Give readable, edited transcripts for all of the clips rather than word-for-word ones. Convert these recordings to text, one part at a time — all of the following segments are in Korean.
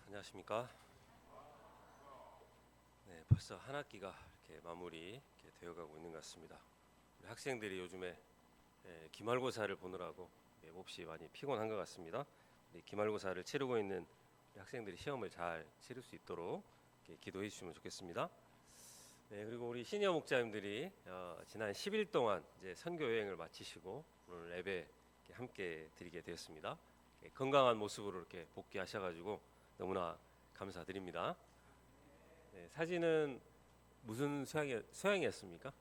안녕하십니까? 네, 벌써 한 학기가 이렇게 마무리 이렇게 되어가고 있는 것 같습니다. 우리 학생들이 요즘에 기말고사를 보느라고 몹시 많이 피곤한 것 같습니다. 기말고사를 치르고 있는 우리 학생들이 시험을 잘 치를 수 있도록 기도해 주시면 좋겠습니다. 네, 그리고 우리 시니어 목자님들이 지난 10일 동안 이제 선교 여행을 마치시고 오늘 예배 함께 드리게 되었습니다. 건강한 모습으로 이렇게 복귀하셔가지고 너무나 감사드립니다. 네, 사진은 무슨 소양이었습니까?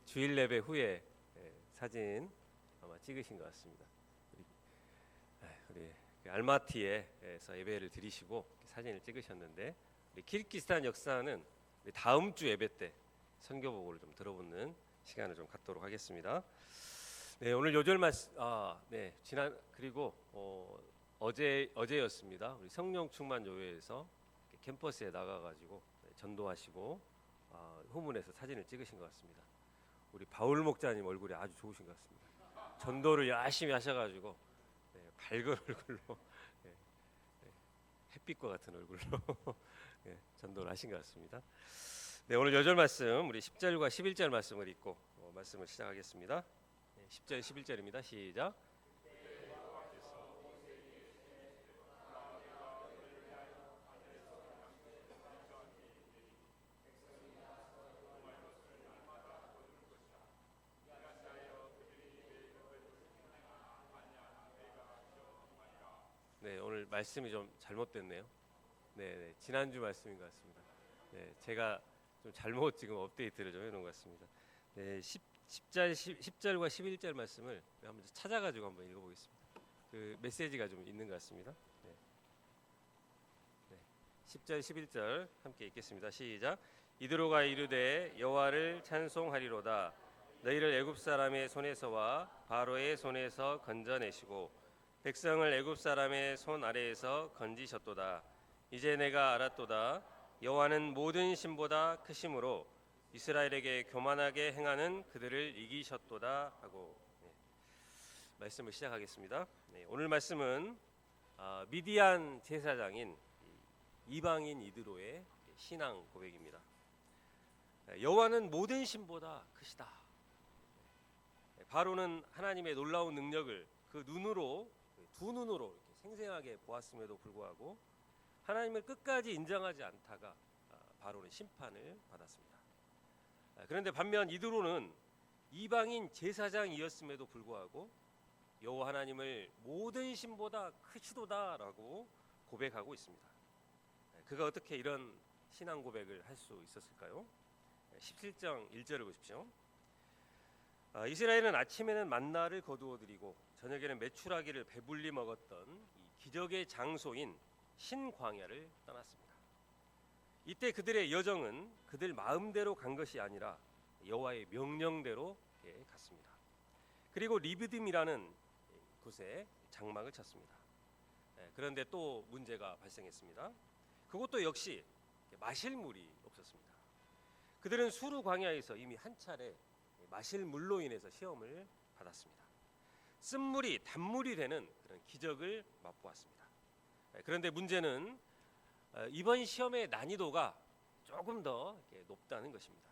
주일 예배 후에 사진 아마 찍으신 것 같습니다. 우리 알마티에서 예배를 드리시고 사진을 찍으셨는데 우리 키르기스탄 역사는 우리 다음 주 예배 때 선교 보고를 좀 들어보는 시간을 좀 갖도록 하겠습니다. 네, 오늘 요절 말씀 지난 그리고 어제였습니다. 우리 성령 충만 교회에서 캠퍼스에 나가가지고 전도하시고 후문에서 사진을 찍으신 것 같습니다. 우리 바울 목자님 얼굴이 아주 좋으신 것 같습니다. 전도를 열심히 하셔가지고 밝은 얼굴로 햇빛과 같은 얼굴로 전도를 하신 것 같습니다. 네, 오늘 요절 말씀 우리 10절과 11절 말씀을 읽고 말씀을 시작하겠습니다. 10절 11절입니다. 시작. 네, 오늘 말씀이 좀 잘못됐네요. 네, 지난주 말씀인 것 같습니다. 네, 제가 좀 잘못 지금 업데이트를 좀 해놓은 것 같습니다. 네, 10절과 11절 말씀을 한번 찾아가지고 한번 읽어보겠습니다. 그 메시지가 좀 있는 것 같습니다. 네, 10절 11절 함께 읽겠습니다. 시작. 이드로가 이르되 여호와를 찬송하리로다. 너희를 애굽 사람의 손에서와 바로의 손에서 건져내시고 백성을 애굽 사람의 손 아래에서 건지셨도다. 이제 내가 알았도다. 여호와는 모든 신보다 크심으로 이스라엘에게 교만하게 행하는 그들을 이기셨도다 하고 말씀을 시작하겠습니다. 오늘 말씀은 미디안 제사장인 이방인 이드로의 신앙 고백입니다. 여호와는 모든 신보다 크시다. 바로는 하나님의 놀라운 능력을 그 눈으로 두 눈으로 이렇게 생생하게 보았음에도 불구하고 하나님을 끝까지 인정하지 않다가 바로는 심판을 받았습니다. 그런데 반면 이드로는 이방인 제사장이었음에도 불구하고 여호와 하나님을 모든 신보다 크시도다라고 고백하고 있습니다. 그가 어떻게 이런 신앙 고백을 할 수 있었을까요? 17장 1절을 보십시오. 이스라엘은 아침에는 만나를 거두어 드리고 저녁에는 메추라기를 배불리 먹었던 이 기적의 장소인 신광야를 떠났습니다. 이때 그들의 여정은 그들 마음대로 간 것이 아니라 여호와의 명령대로 갔습니다. 그리고 리비딤이라는 곳에 장막을 쳤습니다. 그런데 또 문제가 발생했습니다. 그것도 역시 마실 물이 없었습니다. 그들은 수르 광야에서 이미 한 차례 마실 물로 인해서 시험을 받았습니다. 쓴물이 단물이 되는 그런 기적을 맛보았습니다. 그런데 문제는 이번 시험의 난이도가 조금 더 높다는 것입니다.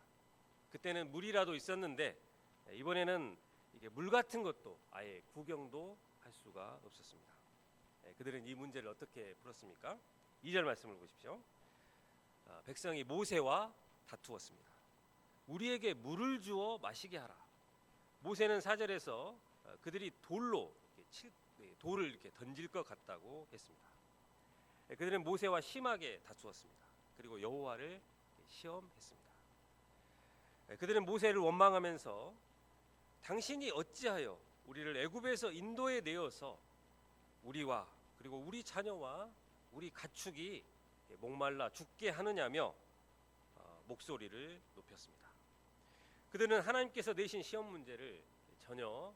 그때는 물이라도 있었는데 이번에는 이게 물 같은 것도 아예 구경도 할 수가 없었습니다. 그들은 이 문제를 어떻게 풀었습니까? 2절 말씀을 보십시오. 백성이 모세와 다투었습니다. 우리에게 물을 주어 마시게 하라. 모세는 4절에서 그들이 돌을 이렇게 던질 것 같다고 했습니다. 그들은 모세와 심하게 다투었습니다. 그리고 여호와를 시험했습니다. 그들은 모세를 원망하면서 당신이 어찌하여 우리를 애굽에서 인도에 내어서 우리와 그리고 우리 자녀와 우리 가축이 목말라 죽게 하느냐며 목소리를 높였습니다. 그들은 하나님께서 내신 시험 문제를 전혀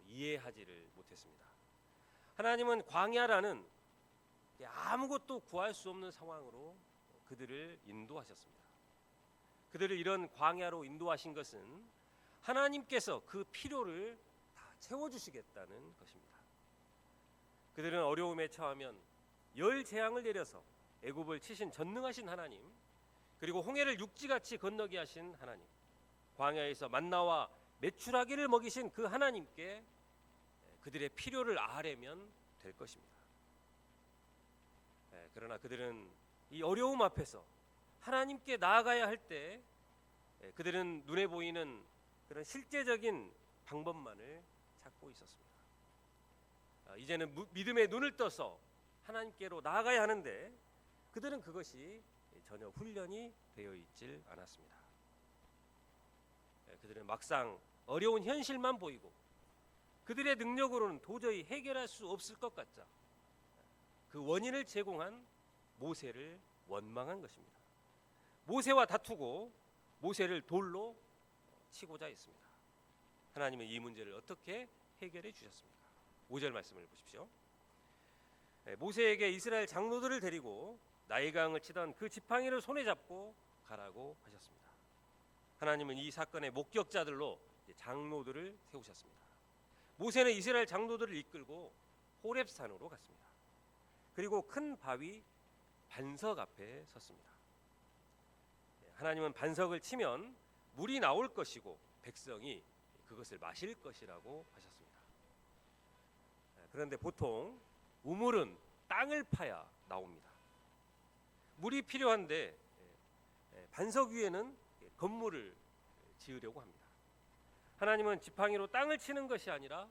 이해하지를 못했습니다. 하나님은 광야라는 아무것도 구할 수 없는 상황으로 그들을 인도하셨습니다. 그들을 이런 광야로 인도하신 것은 하나님께서 그 필요를 다 채워주시겠다는 것입니다. 그들은 어려움에 처하면 열 재앙을 내려서 애굽을 치신 전능하신 하나님, 그리고 홍해를 육지같이 건너게 하신 하나님, 광야에서 만나와 메추라기를 먹이신 그 하나님께 그들의 필요를 아뢰면 될 것입니다. 그러나 그들은 이 어려움 앞에서 하나님께 나아가야 할 때 그들은 눈에 보이는 그런 실제적인 방법만을 찾고 있었습니다. 이제는 믿음의 눈을 떠서 하나님께로 나아가야 하는데 그들은 그것이 전혀 훈련이 되어 있질 않았습니다. 그들은 막상 어려운 현실만 보이고 그들의 능력으로는 도저히 해결할 수 없을 것 같자 그 원인을 제공한 모세를 원망한 것입니다. 모세와 다투고 모세를 돌로 치고자 했습니다. 하나님은 이 문제를 어떻게 해결해 주셨습니까? 5절 말씀을 보십시오. 모세에게 이스라엘 장로들을 데리고 나일강을 치던 그 지팡이를 손에 잡고 가라고 하셨습니다. 하나님은 이 사건의 목격자들로 장로들을 세우셨습니다. 모세는 이스라엘 장로들을 이끌고 호렙산으로 갔습니다. 그리고 큰 바위 반석 앞에 섰습니다. 하나님은 반석을 치면 물이 나올 것이고 백성이 그것을 마실 것이라고 하셨습니다. 그런데 보통 우물은 땅을 파야 나옵니다. 물이 필요한데 반석 위에는 건물을 지으려고 합니다. 하나님은 지팡이로 땅을 치는 것이 아니라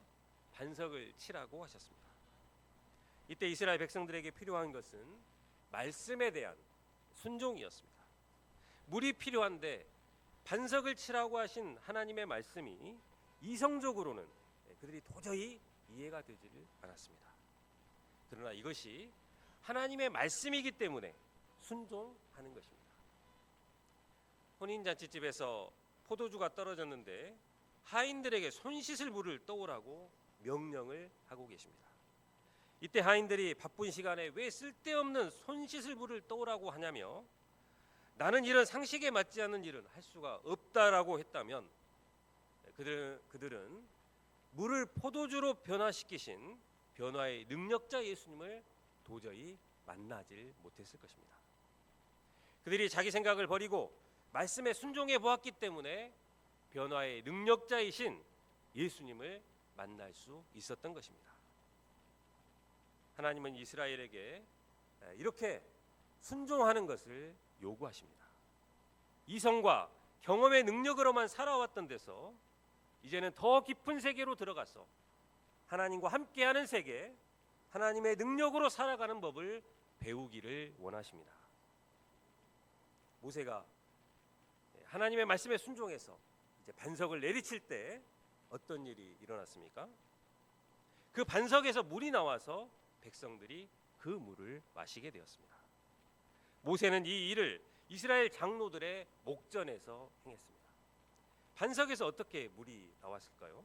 반석을 치라고 하셨습니다. 이때 이스라엘 백성들에게 필요한 것은 말씀에 대한 순종이었습니다. 물이 필요한데 반석을 치라고 하신 하나님의 말씀이 이성적으로는 그들이 도저히 이해가 되지를 않았습니다. 그러나 이것이 하나님의 말씀이기 때문에 순종하는 것입니다. 혼인잔치집에서 포도주가 떨어졌는데 하인들에게 손 씻을 물을 떠오라고 명령을 하고 계십니다. 이때 하인들이 바쁜 시간에 왜 쓸데없는 손 씻을 물을 떠오라고 하냐며 나는 이런 상식에 맞지 않는 일은 할 수가 없다라고 했다면 그들은 물을 포도주로 변화시키신 변화의 능력자 예수님을 도저히 만나질 못했을 것입니다. 그들이 자기 생각을 버리고 말씀에 순종해 보았기 때문에 변화의 능력자이신 예수님을 만날 수 있었던 것입니다. 하나님은 이스라엘에게 이렇게 순종하는 것을 요구하십니다. 이성과 경험의 능력으로만 살아왔던 데서 이제는 더 깊은 세계로 들어가서 하나님과 함께하는 세계, 하나님의 능력으로 살아가는 법을 배우기를 원하십니다. 모세가 하나님의 말씀에 순종해서 이제 반석을 내리칠 때 어떤 일이 일어났습니까? 그 반석에서 물이 나와서 백성들이 그 물을 마시게 되었습니다. 모세는 이 일을 이스라엘 장로들의 목전에서 행했습니다. 반석에서 어떻게 물이 나왔을까요?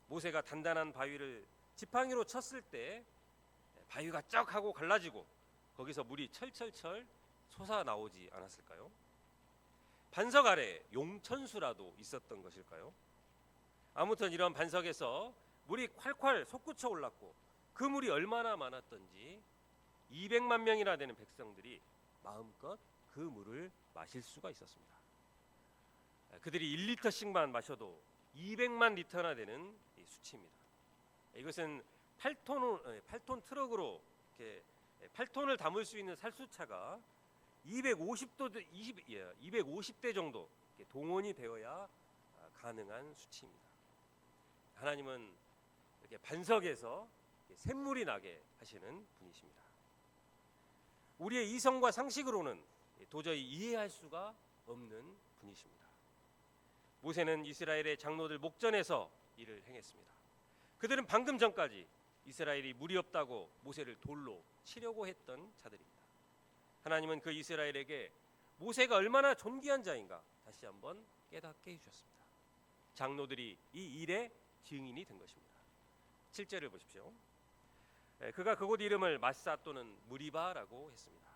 모세가 단단한 바위를 지팡이로 쳤을 때 바위가 쩍 하고 갈라지고 거기서 물이 철철철 솟아 나오지 않았을까요? 반석 아래 용천수라도 있었던 것일까요? 아무튼 이런 반석에서 물이 콸콸 솟구쳐 올랐고 그 물이 얼마나 많았던지 200만 명이나 되는 백성들이 마음껏 그 물을 마실 수가 있었습니다. 그들이 1리터씩만 마셔도 200만 리터나 되는 수치입니다. 이것은 8톤 트럭으로 이렇게 8톤을 담을 수 있는 살수차가 250대 정도 동원이 되어야 가능한 수치입니다. 하나님은 이렇게 반석에서 샘물이 나게 하시는 분이십니다. 우리의 이성과 상식으로는 도저히 이해할 수가 없는 분이십니다. 모세는 이스라엘의 장로들 목전에서 일을 행했습니다. 그들은 방금 전까지 이스라엘이 물이 없다고 모세를 돌로 치려고 했던 자들입니다. 하나님은 그 이스라엘에게 모세가 얼마나 존귀한 자인가 다시 한번 깨닫게 해주셨습니다. 장로들이 이 일의 증인이 된 것입니다. 7절을 보십시오. 그가 그곳 이름을 마사 또는 무리바라고 했습니다.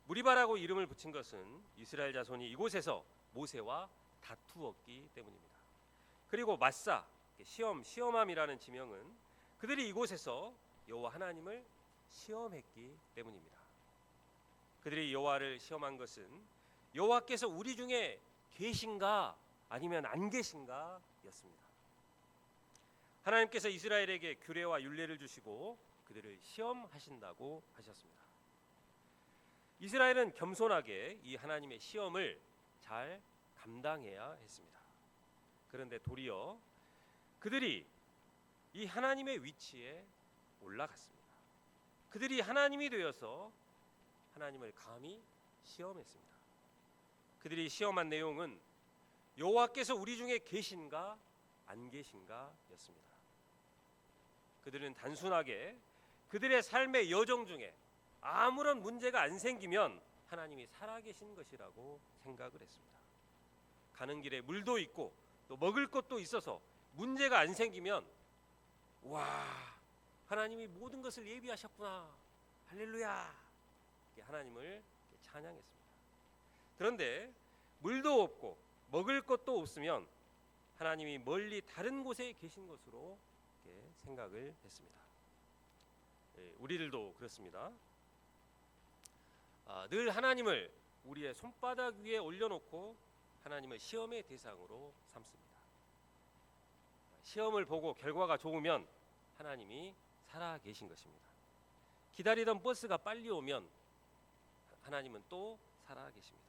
무리바라고 이름을 붙인 것은 이스라엘 자손이 이곳에서 모세와 다투었기 때문입니다. 그리고 마사, 시험함이라는 지명은 그들이 이곳에서 여호와 하나님을 시험했기 때문입니다. 그들이 여호와를 시험한 것은 여호와께서 우리 중에 계신가 아니면 안 계신가 였습니다. 하나님께서 이스라엘에게 규례와 율례를 주시고 그들을 시험하신다고 하셨습니다. 이스라엘은 겸손하게 이 하나님의 시험을 잘 감당해야 했습니다. 그런데 도리어 그들이 이 하나님의 위치에 올라갔습니다. 그들이 하나님이 되어서 하나님을 감히 시험했습니다. 그들이 시험한 내용은 여호와께서 우리 중에 계신가 안 계신가 였습니다. 그들은 단순하게 그들의 삶의 여정 중에 아무런 문제가 안 생기면 하나님이 살아계신 것이라고 생각을 했습니다. 가는 길에 물도 있고 또 먹을 것도 있어서 문제가 안 생기면 와, 하나님이 모든 것을 예비하셨구나, 할렐루야, 하나님을 찬양했습니다. 그런데 물도 없고 먹을 것도 없으면 하나님이 멀리 다른 곳에 계신 것으로 생각을 했습니다. 우리들도 그렇습니다. 늘 하나님을 우리의 손바닥 위에 올려놓고 하나님을 시험의 대상으로 삼습니다. 시험을 보고 결과가 좋으면 하나님이 살아 계신 것입니다. 기다리던 버스가 빨리 오면 하나님은 또 살아 계십니다.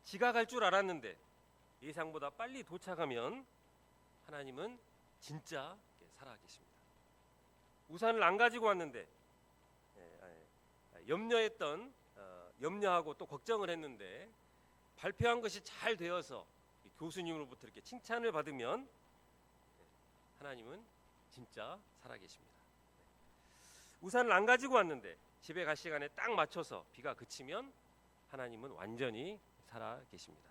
지각할 줄 알았는데 예상보다 빨리 도착하면 하나님은 진짜 살아 계십니다. 우산을 안 가지고 왔는데 염려하고 또 걱정을 했는데 발표한 것이 잘 되어서 교수님으로부터 이렇게 칭찬을 받으면 하나님은 진짜 살아 계십니다. 우산을 안 가지고 왔는데 집에 갈 시간에 딱 맞춰서 비가 그치면 하나님은 완전히 살아 계십니다.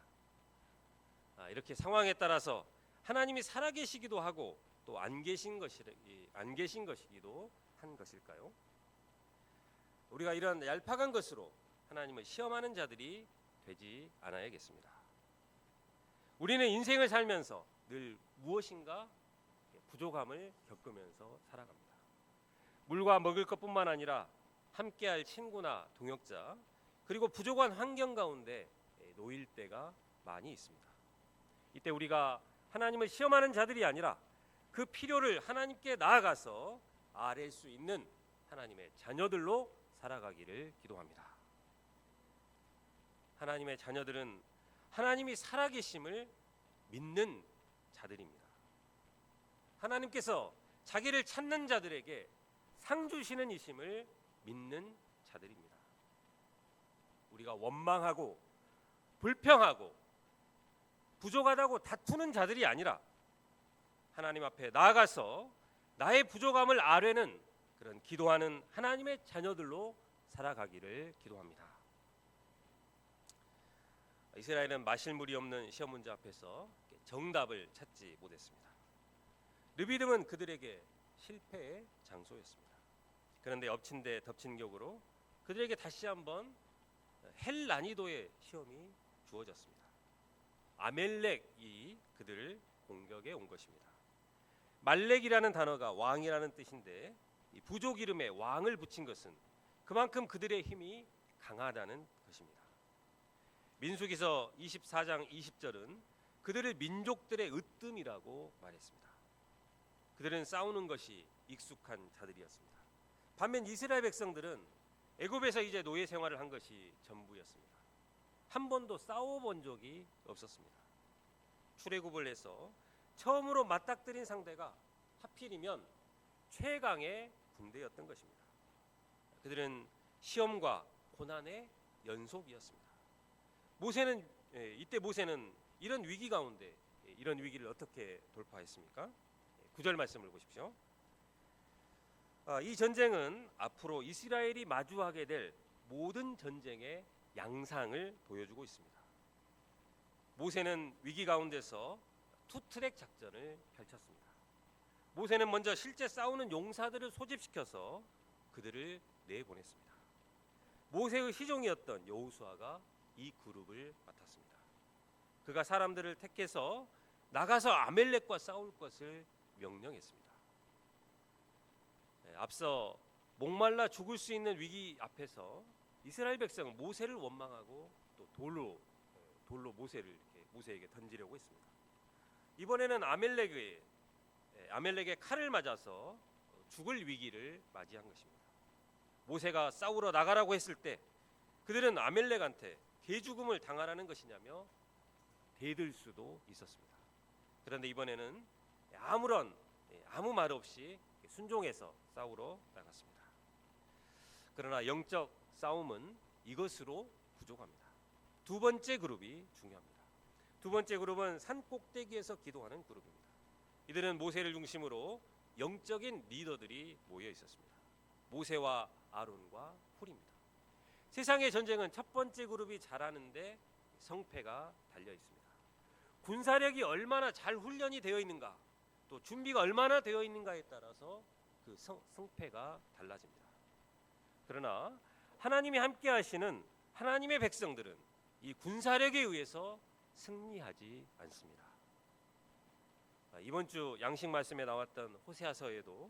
이렇게 상황에 따라서 하나님이 살아 계시기도 하고 또 안 계신 것이기도 한 것일까요? 우리가 이런 얄팍한 것으로 하나님을 시험하는 자들이 되지 않아야겠습니다. 우리는 인생을 살면서 늘 무엇인가 부족함을 겪으면서 살아갑니다. 물과 먹을 것뿐만 아니라 함께할 친구나 동역자, 그리고 부족한 환경 가운데 놓일 때가 많이 있습니다. 이때 우리가 하나님을 시험하는 자들이 아니라 그 필요를 하나님께 나아가서 아뢰 수 있는 하나님의 자녀들로 살아가기를 기도합니다. 하나님의 자녀들은 하나님이 살아계심을 믿는 자들입니다. 하나님께서 자기를 찾는 자들에게 상 주시는 이심을 믿는 자들입니다. 우리가 원망하고 불평하고 부족하다고 다투는 자들이 아니라 하나님 앞에 나아가서 나의 부족함을 아뢰는 그런 기도하는 하나님의 자녀들로 살아가기를 기도합니다. 이스라엘은 마실 물이 없는 시험 문제 앞에서 정답을 찾지 못했습니다. 르비딤은 그들에게 실패의 장소였습니다. 그런데 엎친 데 덮친 격으로 그들에게 다시 한번 헬 난이도의 시험이 주어졌습니다. 아멜렉이 그들을 공격해 온 것입니다. 말렉이라는 단어가 왕이라는 뜻인데 이 부족 이름에 왕을 붙인 것은 그만큼 그들의 힘이 강하다는 것입니다. 민수기서 24장 20절은 그들을 민족들의 으뜸이라고 말했습니다. 그들은 싸우는 것이 익숙한 자들이었습니다. 반면 이스라엘 백성들은 애굽에서 이제 노예 생활을 한 것이 전부였습니다. 한 번도 싸워본 적이 없었습니다. 출애굽을 해서 처음으로 맞닥뜨린 상대가 하필이면 최강의 군대였던 것입니다. 그들은 시험과 고난의 연속이었습니다. 이때 모세는 이런 위기 가운데 이런 위기를 어떻게 돌파했습니까? 9절 말씀을 보십시오. 이 전쟁은 앞으로 이스라엘이 마주하게 될 모든 전쟁의 양상을 보여주고 있습니다. 모세는 위기 가운데서 투트랙 작전을 펼쳤습니다. 모세는 먼저 실제 싸우는 용사들을 소집시켜서 그들을 내보냈습니다. 모세의 시종이었던 여호수아가 이 그룹을 맡았습니다. 그가 사람들을 택해서 나가서 아멜렉과 싸울 것을 명령했습니다. 앞서 목말라 죽을 수 있는 위기 앞에서 이스라엘 백성은 모세를 원망하고 또 돌로 모세에게 던지려고 했습니다. 이번에는 아멜렉의 칼을 맞아서 죽을 위기를 맞이한 것입니다. 모세가 싸우러 나가라고 했을 때 그들은 아멜렉한테 개죽음을 당하라는 것이냐며 대들 수도 있었습니다. 그런데 이번에는 아무 말 없이 순종해서 싸우러 나갔습니다. 그러나 영적 싸움은 이것으로 부족합니다. 두 번째 그룹이 중요합니다. 두 번째 그룹은 산 꼭대기에서 기도하는 그룹입니다. 이들은 모세를 중심으로 영적인 리더들이 모여 있었습니다. 모세와 아론과 훌입니다. 세상의 전쟁은 첫 번째 그룹이 잘하는데 성패가 달려 있습니다. 군사력이 얼마나 잘 훈련이 되어 있는가, 또 준비가 얼마나 되어 있는가에 따라서 그 성패가 달라집니다. 그러나 하나님이 함께 하시는 하나님의 백성들은 이 군사력에 의해서 승리하지 않습니다. 이번 주 양식 말씀에 나왔던 호세아서에도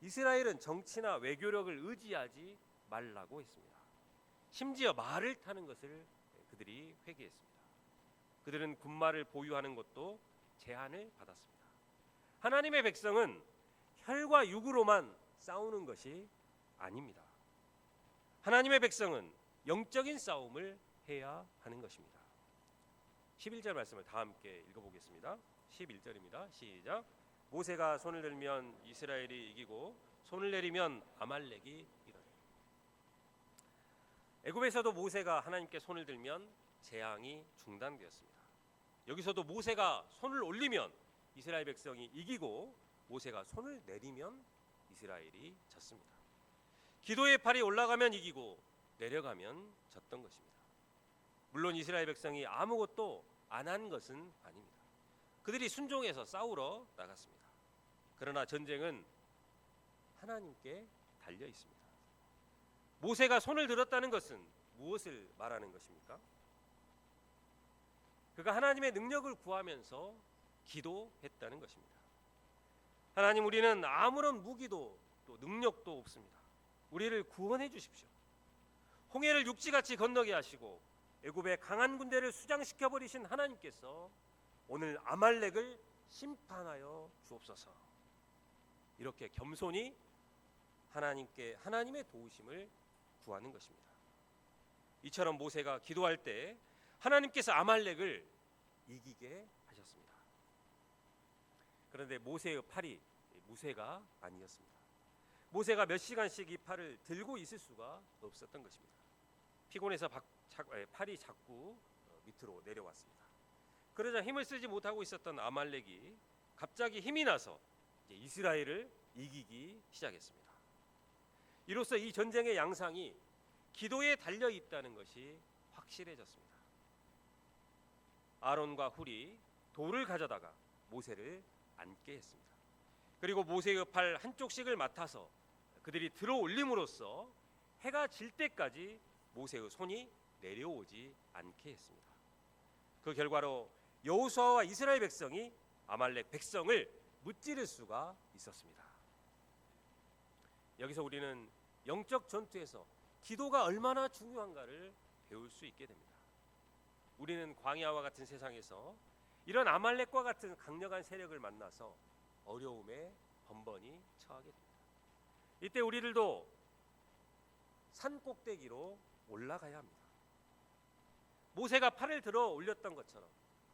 이스라엘은 정치나 외교력을 의지하지 말라고 했습니다. 심지어 말을 타는 것을 그들이 회개했습니다. 그들은 군말을 보유하는 것도 제한을 받았습니다. 하나님의 백성은 혈과 육으로만 싸우는 것이 아닙니다. 하나님의 백성은 영적인 싸움을 해야 하는 것입니다. 11절 말씀을 다 함께 읽어보겠습니다. 11절입니다. 시작. 모세가 손을 들면 이스라엘이 이기고 손을 내리면 아말렉이 이르니. 애굽에서도 모세가 하나님께 손을 들면 재앙이 중단되었습니다. 여기서도 모세가 손을 올리면 이스라엘 백성이 이기고 모세가 손을 내리면 이스라엘이 졌습니다. 기도의 팔이 올라가면 이기고 내려가면 졌던 것입니다. 물론 이스라엘 백성이 아무것도 안 한 것은 아닙니다. 그들이 순종해서 싸우러 나갔습니다. 그러나 전쟁은 하나님께 달려 있습니다. 모세가 손을 들었다는 것은 무엇을 말하는 것입니까? 그가 하나님의 능력을 구하면서 기도했다는 것입니다. 하나님, 우리는 아무런 무기도 또 능력도 없습니다. 우리를 구원해 주십시오. 홍해를 육지같이 건너게 하시고 애굽의 강한 군대를 수장시켜 버리신 하나님께서 오늘 아말렉을 심판하여 주옵소서. 이렇게 겸손히 하나님의 도우심을 구하는 것입니다. 이처럼 모세가 기도할 때 하나님께서 아말렉을 이기게 하셨습니다. 그런데 모세의 팔이 무쇠가 아니었습니다. 모세가 몇 시간씩 이 팔을 들고 있을 수가 없었던 것입니다. 피곤해서 팔이 자꾸 밑으로 내려왔습니다. 그러자 힘을 쓰지 못하고 있었던 아말렉이 갑자기 힘이 나서 이스라엘을 이기기 시작했습니다. 이로써 이 전쟁의 양상이 기도에 달려 있다는 것이 확실해졌습니다. 아론과 훌이 돌을 가져다가 모세를 앉게 했습니다. 그리고 모세의 팔 한쪽씩을 맡아서 그들이 들어 올림으로써 해가 질 때까지 모세의 손이 내려오지 않게 했습니다. 그 결과로 여호수아와 이스라엘 백성이 아말렉 백성을 무찌를 수가 있었습니다. 여기서 우리는 영적 전투에서 기도가 얼마나 중요한가를 배울 수 있게 됩니다. 우리는 광야와 같은 세상에서 이런 아말렉과 같은 강력한 세력을 만나서 어려움에 번번이 처하게 됩니다. 이때 우리들도 산 꼭대기로 올라가야 합니다. 모세가 팔을 들어 올렸던 것처럼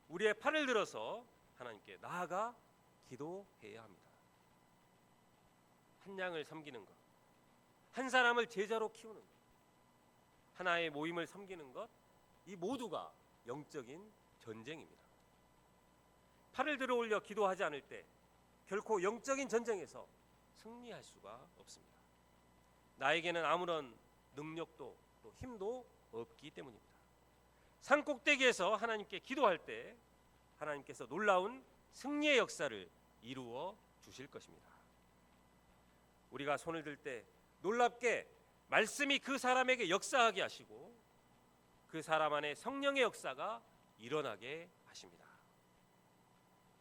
우리의 팔을 들어서 하나님께 나아가 기도해야 합니다. 한 양을 섬기는 것, 한 사람을 제자로 키우는 것, 하나의 모임을 섬기는 것, 이 모두가 영적인 전쟁입니다. 팔을 들어 올려 기도하지 않을 때 결코 영적인 전쟁에서 승리할 수가 없습니다. 나에게는 아무런 능력도 또 힘도 없기 때문입니다. 산 꼭대기에서 하나님께 기도할 때 하나님께서 놀라운 승리의 역사를 이루어 주실 것입니다. 우리가 손을 들 때 놀랍게 말씀이 그 사람에게 역사하게 하시고 그 사람 안에 성령의 역사가 일어나게 하십니다.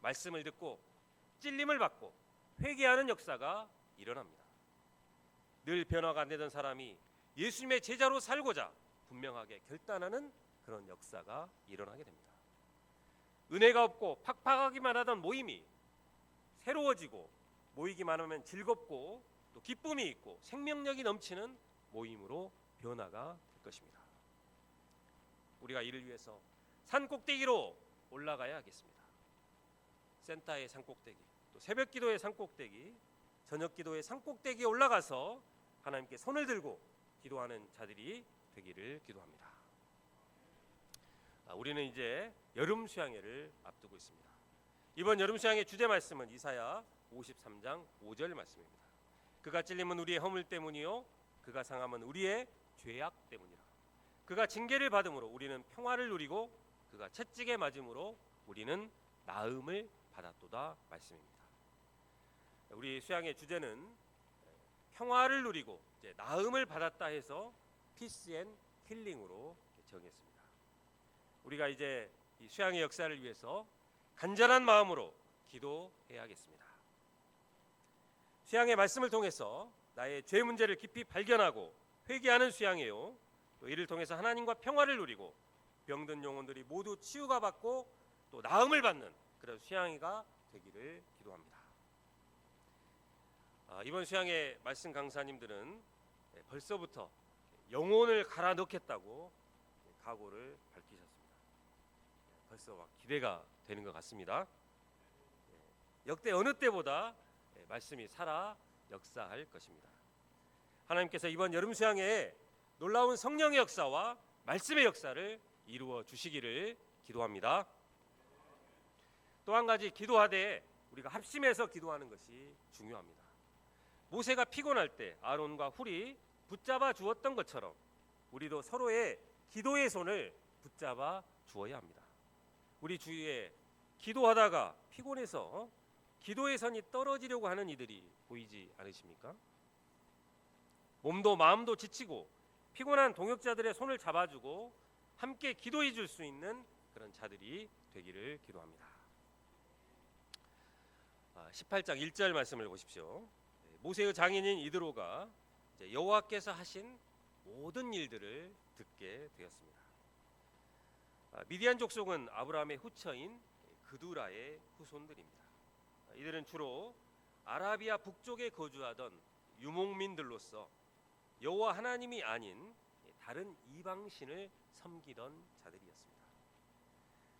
말씀을 듣고 찔림을 받고 회개하는 역사가 일어납니다. 늘 변화가 안 되던 사람이 예수님의 제자로 살고자 분명하게 결단하는 그런 역사가 일어나게 됩니다. 은혜가 없고 팍팍하기만 하던 모임이 새로워지고, 모이기만 하면 즐겁고 또 기쁨이 있고 생명력이 넘치는 모임으로 변화가 될 것입니다. 우리가 이를 위해서 산 꼭대기로 올라가야 하겠습니다. 센터의 산 꼭대기, 또 새벽 기도의 산 꼭대기, 저녁 기도의 산 꼭대기에 올라가서 하나님께 손을 들고 기도하는 자들이 되기를 기도합니다. 우리는 이제 여름 수양회를 앞두고 있습니다. 이번 여름 수양회 주제 말씀은 이사야 53장 5절 말씀입니다. 그가 찔림은 우리의 허물 때문이요 그가 상함은 우리의 죄악 때문이라. 그가 징계를 받음으로 우리는 평화를 누리고 그가 채찍에 맞음으로 우리는 나음을 받았도다 말씀입니다. 우리 수양의 주제는 평화를 누리고 이제 나음을 받았다 해서 피스 앤 힐링으로 정했습니다. 우리가 이제 이 수양의 역사를 위해서 간절한 마음으로 기도해야겠습니다. 수양의 말씀을 통해서 나의 죄 문제를 깊이 발견하고 회개하는 수양이에요. 또 이를 통해서 하나님과 평화를 누리고 병든 영혼들이 모두 치유가 받고 또 나음을 받는 그런 수양이가 되기를 기도합니다. 이번 수양의 말씀 강사님들은 벌써부터 영혼을 갈아 넣겠다고 각오를 밝히셨습니다. 벌써 막 기대가 되는 것 같습니다. 역대 어느 때보다 말씀이 살아 역사할 것입니다. 하나님께서 이번 여름 수양회에 놀라운 성령의 역사와 말씀의 역사를 이루어 주시기를 기도합니다. 또 한 가지 기도하되 우리가 합심해서 기도하는 것이 중요합니다. 모세가 피곤할 때 아론과 훌이 붙잡아 주었던 것처럼 우리도 서로의 기도의 손을 붙잡아 주어야 합니다. 우리 주위에 기도하다가 피곤해서 기도의 선이 떨어지려고 하는 이들이 보이지 않으십니까? 몸도 마음도 지치고 피곤한 동역자들의 손을 잡아주고 함께 기도해 줄 수 있는 그런 자들이 되기를 기도합니다. 18장 1절 말씀을 보십시오. 모세의 장인인 이드로가 여호와께서 하신 모든 일들을 듣게 되었습니다. 미디안 족속은 아브라함의 후처인 그두라의 후손들입니다. 이들은 주로 아라비아 북쪽에 거주하던 유목민들로서 여호와 하나님이 아닌 다른 이방신을 섬기던 자들이었습니다.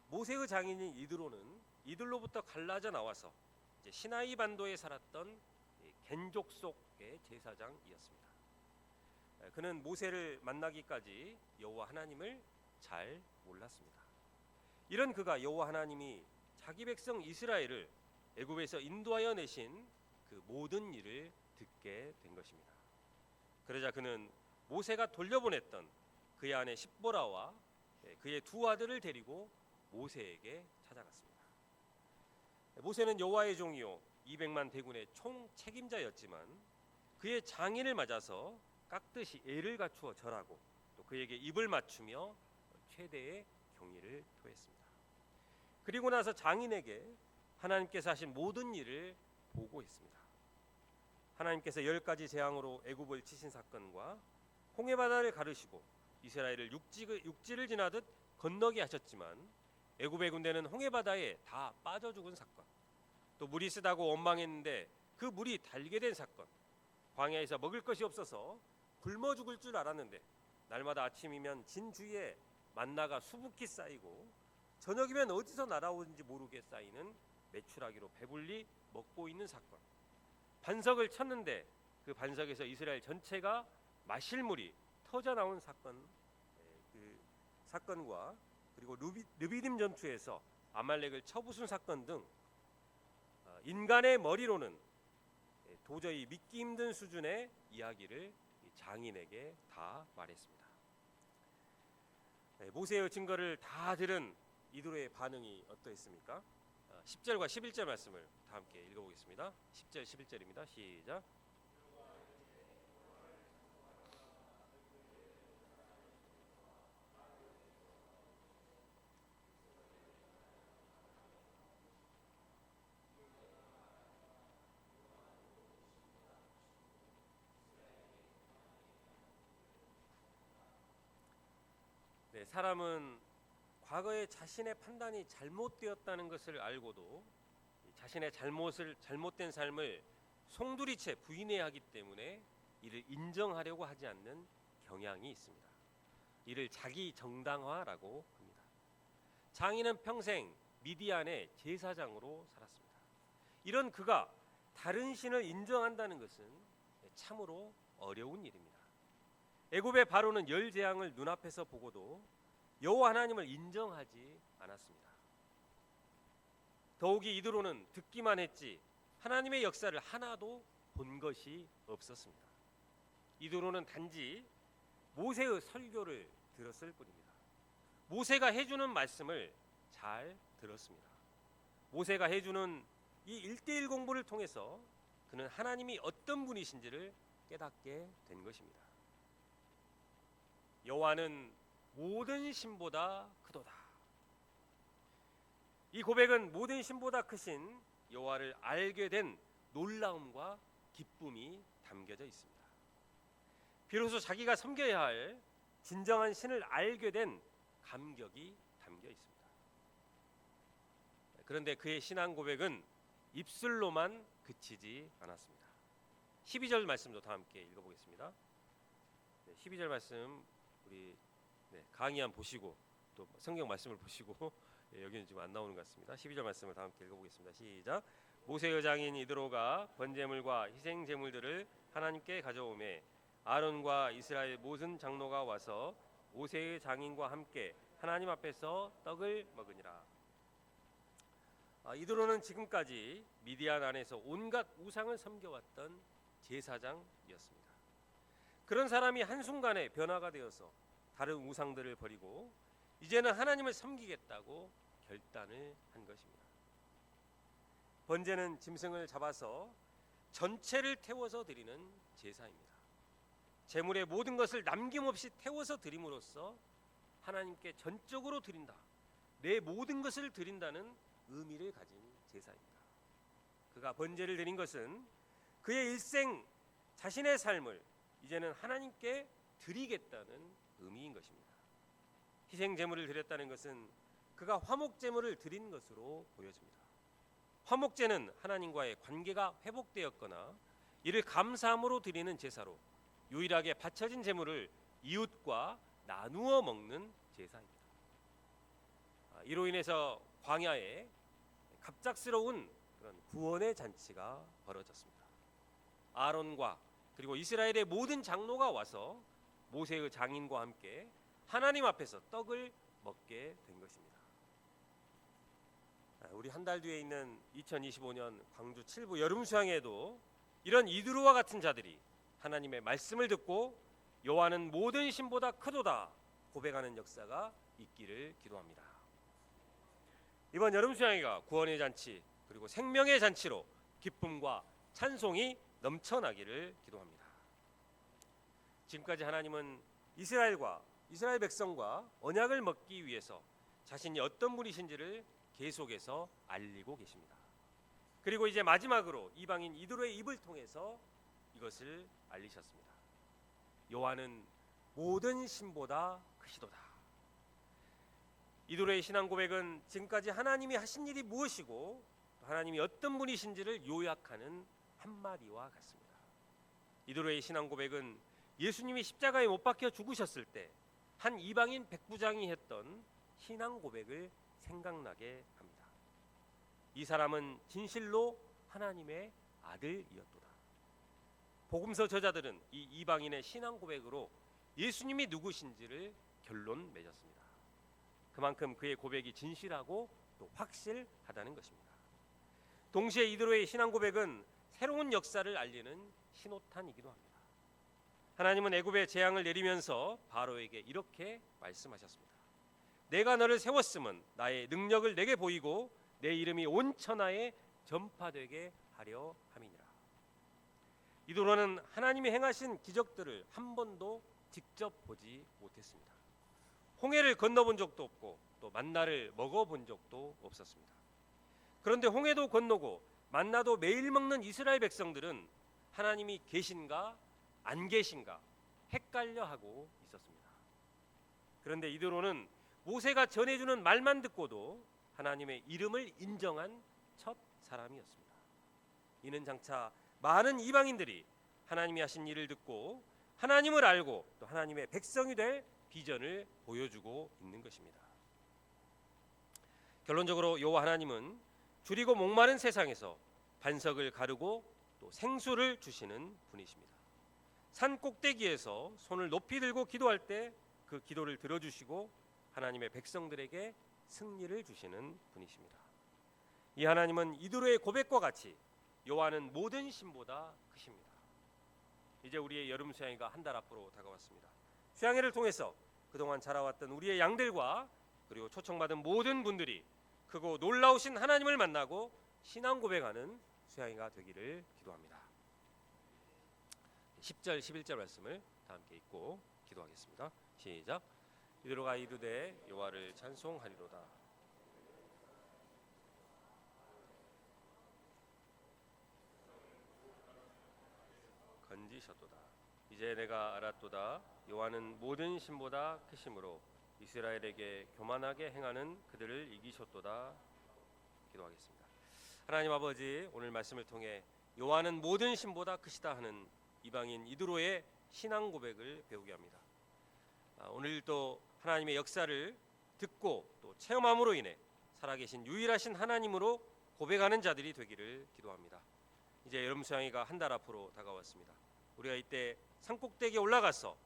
모세의 장인인 이드로는 이들로부터 갈라져 나와서 이제 시나이 반도에 살았던 겐족속의 제사장이었습니다. 그는 모세를 만나기까지 여호와 하나님을 잘 몰랐습니다. 이런 그가 여호와 하나님이 자기 백성 이스라엘을 애굽에서 인도하여 내신 그 모든 일을 듣게 된 것입니다. 그러자 그는 모세가 돌려보냈던 그의 아내 십보라와 그의 두 아들을 데리고 모세에게 찾아갔습니다. 모세는 여호와의 종이요 200만 대군의 총 책임자였지만 그의 장인을 맞아서 깍듯이 애를 갖추어 절하고 또 그에게 입을 맞추며 최대의 경의를 표했습니다. 그리고 나서 장인에게 하나님께서 하신 모든 일을 보고했습니다. 하나님께서 10가지 재앙으로 애굽을 치신 사건과 홍해 바다를 가르시고 이스라엘을 육지를 지나듯 건너게 하셨지만 애굽의 군대는 홍해 바다에 다 빠져 죽은 사건, 또 물이 쓰다고 원망했는데 그 물이 달게 된 사건, 광야에서 먹을 것이 없어서 굶어 죽을 줄 알았는데 날마다 아침이면 진 주위에 만나가 수북히 쌓이고 저녁이면 어디서 날아오는지 모르게 쌓이는 메추라기로 배불리 먹고 있는 사건, 반석을 쳤는데 그 반석에서 이스라엘 전체가 마실 물이 터져 나온 사건, 그 사건과 그리고 르비딤 전투에서 아말렉을 쳐부순 사건 등 인간의 머리로는 도저히 믿기 힘든 수준의 이야기를 장인에게 다 말했습니다. 모세의 증거를 다 들은 이드로의 반응이 어떠했습니까? 10절과 11절 말씀을 다 함께 읽어보겠습니다. 10절 11절입니다. 시작. 사람은 과거에 자신의 판단이 잘못되었다는 것을 알고도 자신의 잘못된 삶을 송두리째 부인해야 하기 때문에 이를 인정하려고 하지 않는 경향이 있습니다. 이를 자기 정당화라고 합니다. 장인은 평생 미디안의 제사장으로 살았습니다. 이런 그가 다른 신을 인정한다는 것은 참으로 어려운 일입니다. 애굽의 바로는 열 재앙을 눈앞에서 보고도 여호와 하나님을 인정하지 않았습니다. 더욱이 이드로는 듣기만 했지 하나님의 역사를 하나도 본 것이 없었습니다. 이드로는 단지 모세의 설교를 들었을 뿐입니다. 모세가 해주는 말씀을 잘 들었습니다. 모세가 해주는 이 1:1 공부를 통해서 그는 하나님이 어떤 분이신지를 깨닫게 된 것입니다. 여호와는 모든 신보다 크도다. 이 고백은 모든 신보다 크신 여호와를 알게 된 놀라움과 기쁨이 담겨져 있습니다. 비로소 자기가 섬겨야 할 진정한 신을 알게 된 감격이 담겨 있습니다. 그런데 그의 신앙 고백은 입술로만 그치지 않았습니다. 12절 말씀도 다 함께 읽어보겠습니다. 12절 말씀 우리 강의안 보시고 또 성경 말씀을 보시고 여기는 지금 안 나오는 것 같습니다. 12절 말씀을 다 함께 읽어보겠습니다. 시작. 모세의 장인 이드로가 번제물과 희생 제물들을 하나님께 가져오매 아론과 이스라엘 모든 장로가 와서 모세의 장인과 함께 하나님 앞에서 떡을 먹으니라. 이드로는 지금까지 미디안 안에서 온갖 우상을 섬겨왔던 제사장이었습니다. 그런 사람이 한순간에 변화가 되어서 다른 우상들을 버리고 이제는 하나님을 섬기겠다고 결단을 한 것입니다. 번제는 짐승을 잡아서 전체를 태워서 드리는 제사입니다. 제물의 모든 것을 남김없이 태워서 드림으로써 하나님께 전적으로 드린다, 내 모든 것을 드린다는 의미를 가진 제사입니다. 그가 번제를 드린 것은 그의 일생 자신의 삶을 이제는 하나님께 드리겠다는 의미인 것입니다. 희생 제물을 드렸다는 것은 그가 화목 제물을 드린 것으로 보여집니다. 화목제는 하나님과의 관계가 회복되었거나 이를 감사함으로 드리는 제사로 유일하게 바쳐진 제물을 이웃과 나누어 먹는 제사입니다. 이로 인해서 광야에 갑작스러운 그런 구원의 잔치가 벌어졌습니다. 아론과 그리고 이스라엘의 모든 장로가 와서 모세의 장인과 함께 하나님 앞에서 떡을 먹게 된 것입니다. 우리 한 달 뒤에 있는 2025년 광주 7부 여름 수양회에도 이런 이드로와 같은 자들이 하나님의 말씀을 듣고 여호와는 모든 신보다 크도다 고백하는 역사가 있기를 기도합니다. 이번 여름 수양회가 구원의 잔치 그리고 생명의 잔치로 기쁨과 찬송이 넘쳐나기를 기도합니다. 지금까지 하나님은 이스라엘 백성과 언약을 맺기 위해서 자신이 어떤 분이신지를 계속해서 알리고 계십니다. 그리고 이제 마지막으로 이방인 이드로의 입을 통해서 이것을 알리셨습니다. 여호와는 모든 신보다 크시도다. 이드로의 신앙 고백은 지금까지 하나님이 하신 일이 무엇이고 하나님이 어떤 분이신지를 요약하는 한마디와 같습니다. 이드로의 신앙 고백은 예수님이 십자가에 못 박혀 죽으셨을 때 한 이방인 백부장이 했던 신앙 고백을 생각나게 합니다. 이 사람은 진실로 하나님의 아들이었도다. 복음서 저자들은 이 이방인의 신앙 고백으로 예수님이 누구신지를 결론 맺었습니다. 그만큼 그의 고백이 진실하고 또 확실하다는 것입니다. 동시에 이드로의 신앙 고백은 새로운 역사를 알리는 신호탄이기도 합니다. 하나님은 애굽에 재앙을 내리면서 바로에게 이렇게 말씀하셨습니다. 내가 너를 세웠음은 나의 능력을 내게 보이고 내 이름이 온 천하에 전파되게 하려 함이니라. 이드로는 하나님이 행하신 기적들을 한 번도 직접 보지 못했습니다. 홍해를 건너본 적도 없고 또 만나를 먹어본 적도 없었습니다. 그런데 홍해도 건너고 만나도 매일 먹는 이스라엘 백성들은 하나님이 계신가 안 계신가 헷갈려 하고 있었습니다. 그런데 이드로는 모세가 전해주는 말만 듣고도 하나님의 이름을 인정한 첫 사람이었습니다. 이는 장차 많은 이방인들이 하나님이 하신 일을 듣고 하나님을 알고 또 하나님의 백성이 될 비전을 보여주고 있는 것입니다. 결론적으로 여호와 하나님은 줄이고 목마른 세상에서 반석을 가르고 또 생수를 주시는 분이십니다. 산 꼭대기에서 손을 높이 들고 기도할 때 그 기도를 들어주시고 하나님의 백성들에게 승리를 주시는 분이십니다. 이 하나님은 이드로의 고백과 같이 여호와는 모든 신보다 크십니다. 이제 우리의 여름 수양회가 한 달 앞으로 다가왔습니다. 수양회를 통해서 그동안 자라왔던 우리의 양들과 그리고 초청받은 모든 분들이 크고 놀라우신 하나님을 만나고 신앙 고백하는 수양회가 되기를 기도합니다. 10절 11절 말씀을 다 함께 읽고 기도하겠습니다. 시작. 이드로가 이르되 여호와를 찬송하리로다. 건지셨도다. 이제 내가 알았도다. 여호와는 모든 신보다 크심으로 이스라엘에게 교만하게 행하는 그들을 이기셨도다. 기도하겠습니다. 하나님 아버지, 오늘 말씀을 통해 여호와는 모든 신보다 크시다 하는 이방인 이드로의 신앙 고백을 배우게 합니다. 오늘도 하나님의 역사를 듣고 또 체험함으로 인해 살아계신 유일하신 하나님으로 고백하는 자들이 되기를 기도합니다. 이제 여름 수양회가 한 달 앞으로 다가왔습니다. 우리가 이때 산꼭대기에 올라가서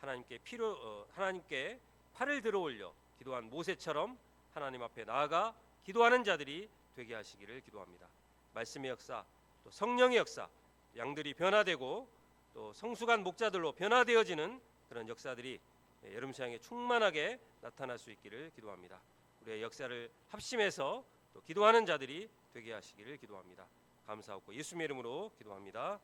하나님께 팔을 들어 올려 기도한 모세처럼 하나님 앞에 나아가 기도하는 자들이 되게 하시기를 기도합니다. 말씀의 역사, 또 성령의 역사, 양들이 변화되고 또 성숙한 목자들로 변화되어지는 그런 역사들이 여름 수양에 충만하게 나타날 수 있기를 기도합니다. 우리의 역사를 합심해서 또 기도하는 자들이 되게 하시기를 기도합니다. 감사하고 예수님의 이름으로 기도합니다.